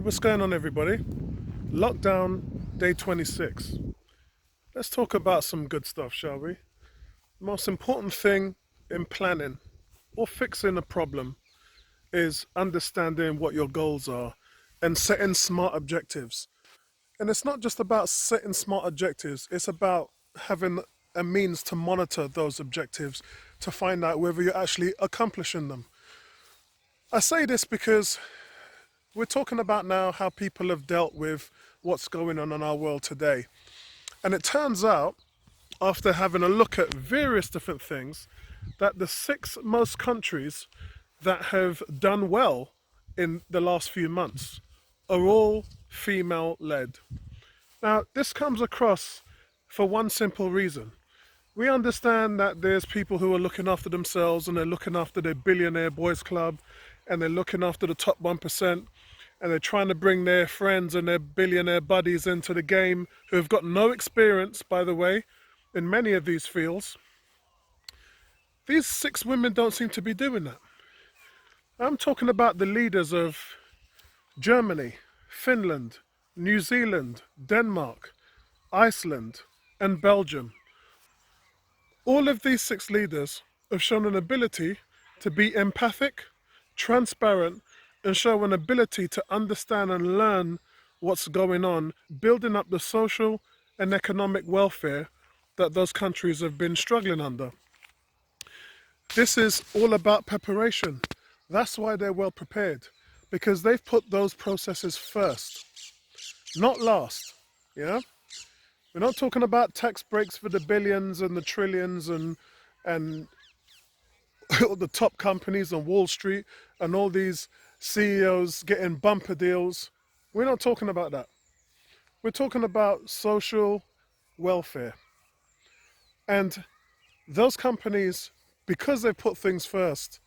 What's going on, everybody? Lockdown day 26. Let's talk about some good stuff, shall we? The most important thing in planning or fixing a problem is understanding what your goals are and setting smart objectives. And it's not just about setting smart objectives, it's about having a means to monitor those objectives to find out whether you're actually accomplishing them. I say this because we're talking about now how people have dealt with what's going on in our world today. And it turns out, after having a look at various different things, that the six most countries that have done well in the last few months are all female led. Now, this comes across for one simple reason. We understand that there's people who are looking after themselves and they're looking after their billionaire boys club and they're looking after the top 1%, and they're trying to bring their friends and their billionaire buddies into the game who have got no experience, by the way, in many of these fields. These six women don't seem to be doing that. I'm talking about the leaders of Germany, Finland, New Zealand, Denmark, Iceland, and Belgium. All of these six leaders have shown an ability to be empathic, transparent, and show an ability to understand and learn what's going on, building up the social and economic welfare that those countries have been struggling under. This is all about preparation. That's why they're well prepared, because they've put those processes first, not last. Yeah? We're not talking about tax breaks for the billions and the trillions and all the top companies on Wall Street and all these CEOs getting bumper deals. We're not talking about that. We're talking about social welfare. And those companies, because they've put things first,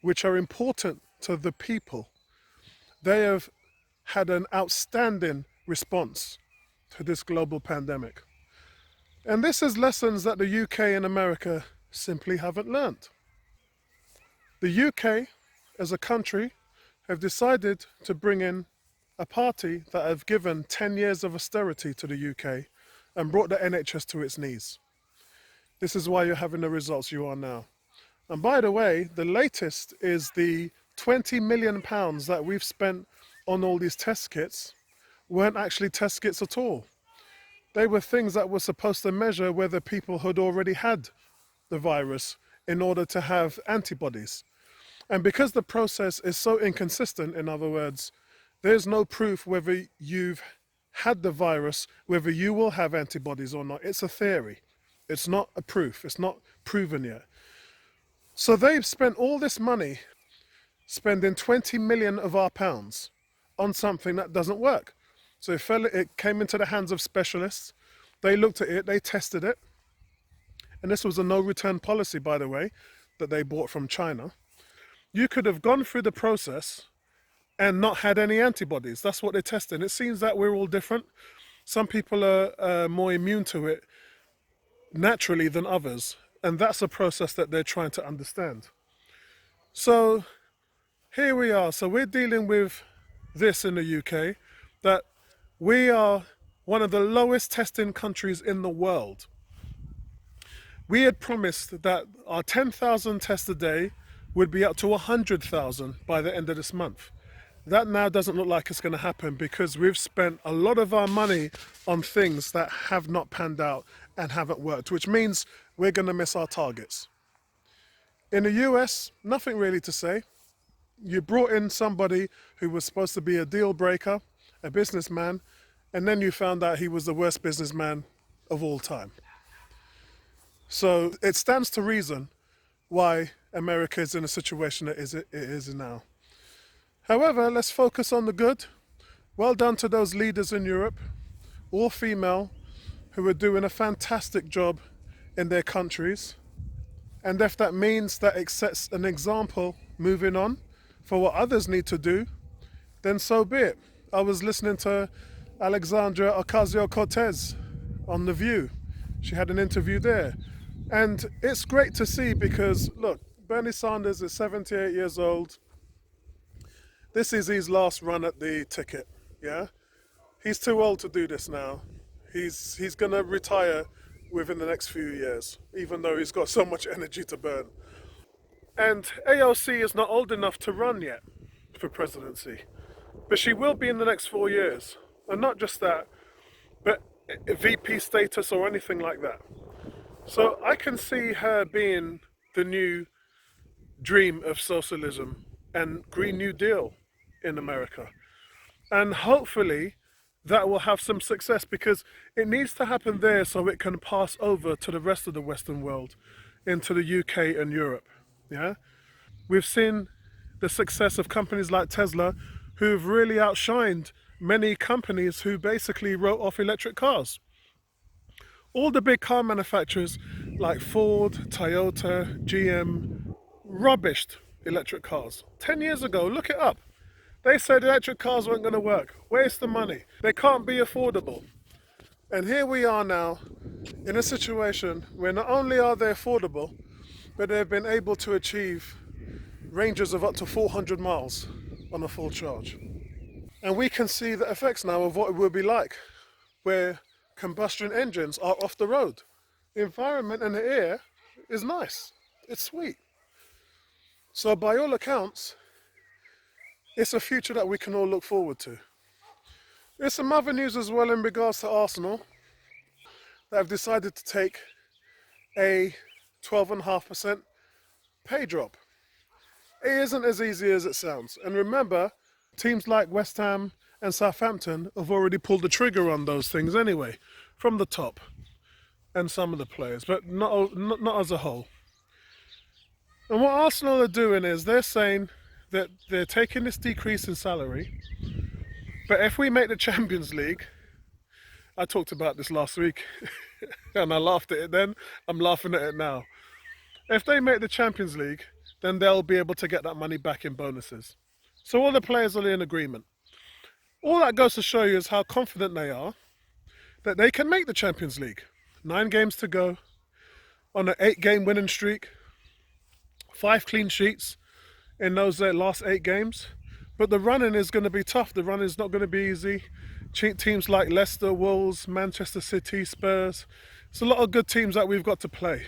which are important to the people, they have had an outstanding response to this global pandemic. And this is lessons that the UK and America simply haven't learnt. The UK, as a country, have decided to bring in a party that have given 10 years of austerity to the UK and brought the NHS to its knees. This is why you're having the results you are now. And by the way, the latest is the £20 million that we've spent on all these test kits weren't actually test kits at all. They were things that were supposed to measure whether people had already had the virus in order to have antibodies. And because the process is so inconsistent, in other words, there's no proof whether you've had the virus, whether you will have antibodies or not. It's a theory. It's not a proof. It's not proven yet. So they've spent all this money spending 20 million of our pounds on something that doesn't work. So it came into the hands of specialists. They looked at it, they tested it. And this was a no return policy, by the way, that they bought from China. You could have gone through the process and not had any antibodies. That's what they're testing. It seems that we're all different. Some people are more immune to it naturally than others. And that's a process that they're trying to understand. So here we are. So we're dealing with this in the UK, that we are one of the lowest testing countries in the world. We had promised that our 10,000 tests a day would be up to 100,000 by the end of this month. That now doesn't look like it's going to happen because we've spent a lot of our money on things that have not panned out and haven't worked, which means we're going to miss our targets. In the US, nothing really to say. You brought in somebody who was supposed to be a deal breaker, a businessman, and then you found out he was the worst businessman of all time. So it stands to reason why America is in a situation that it is now. However, let's focus on the good. Well done to those leaders in Europe, all female, who are doing a fantastic job in their countries. And if that means that it sets an example moving on for what others need to do, then so be it. I was listening to Alexandria Ocasio-Cortez on The View. She had an interview there. And it's great to see because, look, Bernie Sanders is 78 years old. This is his last run at the ticket. Yeah, he's too old to do this now. He's gonna retire within the next few years, even though he's got so much energy to burn. And AOC is not old enough to run yet for presidency, but she will be in the next 4 years. And not just that, but VP status or anything like that. So I can see her being the new dream of socialism and Green New Deal in America. And hopefully that will have some success because it needs to happen there so it can pass over to the rest of the Western world, into the UK and Europe. Yeah? We've seen the success of companies like Tesla who've really outshined many companies who basically wrote off electric cars. All the big car manufacturers like Ford, Toyota, GM rubbished electric cars. 10 years ago, look it up. They said electric cars weren't going to work. Waste the money. They can't be affordable. And here we are now in a situation where not only are they affordable, but they've been able to achieve ranges of up to 400 miles on a full charge. And we can see the effects now of what it will be like where combustion engines are off the road. The environment and the air is nice. It's sweet. So by all accounts, it's a future that we can all look forward to. There's some other news as well in regards to Arsenal that have decided to take a 12.5% pay drop. It isn't as easy as it sounds. And remember, teams like West Ham and Southampton have already pulled the trigger on those things anyway, from the top, and some of the players, but not as a whole. And what Arsenal are doing is they're saying that they're taking this decrease in salary, but if we make the Champions League, I talked about this last week, and I laughed at it then, I'm laughing at it now. If they make the Champions League, then they'll be able to get that money back in bonuses. So all the players are in agreement. All that goes to show you is how confident they are that they can make the Champions League. 9 games to go, on an 8-game winning streak, 5 clean sheets in those last 8 games. But the running is going to be tough. The running is not going to be easy. Teams like Leicester, Wolves, Manchester City, Spurs. It's a lot of good teams that we've got to play.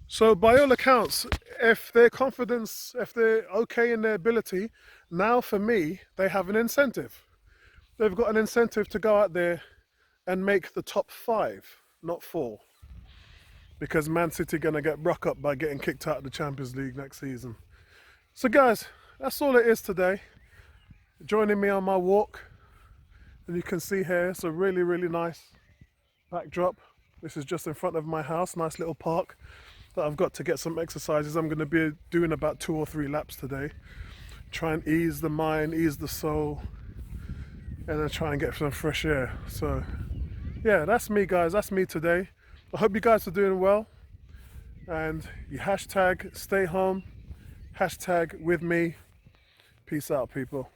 So by all accounts, if their confidence, if they're okay in their ability, now for me, they have an incentive. They've got an incentive to go out there and make the top 5, not 4. Because Man City are going to get rock up by getting kicked out of the Champions League next season. So guys, that's all it is today. Joining me on my walk. And you can see here, it's a really, really nice backdrop. This is just in front of my house, nice little park that I've got to get some exercises. I'm going to be doing about 2 or 3 laps today. Try and ease the mind, ease the soul, and then try and get some fresh air. So yeah, that's me guys, that's me today. I hope you guys are doing well. And you hashtag stay home, hashtag with me. Peace out people.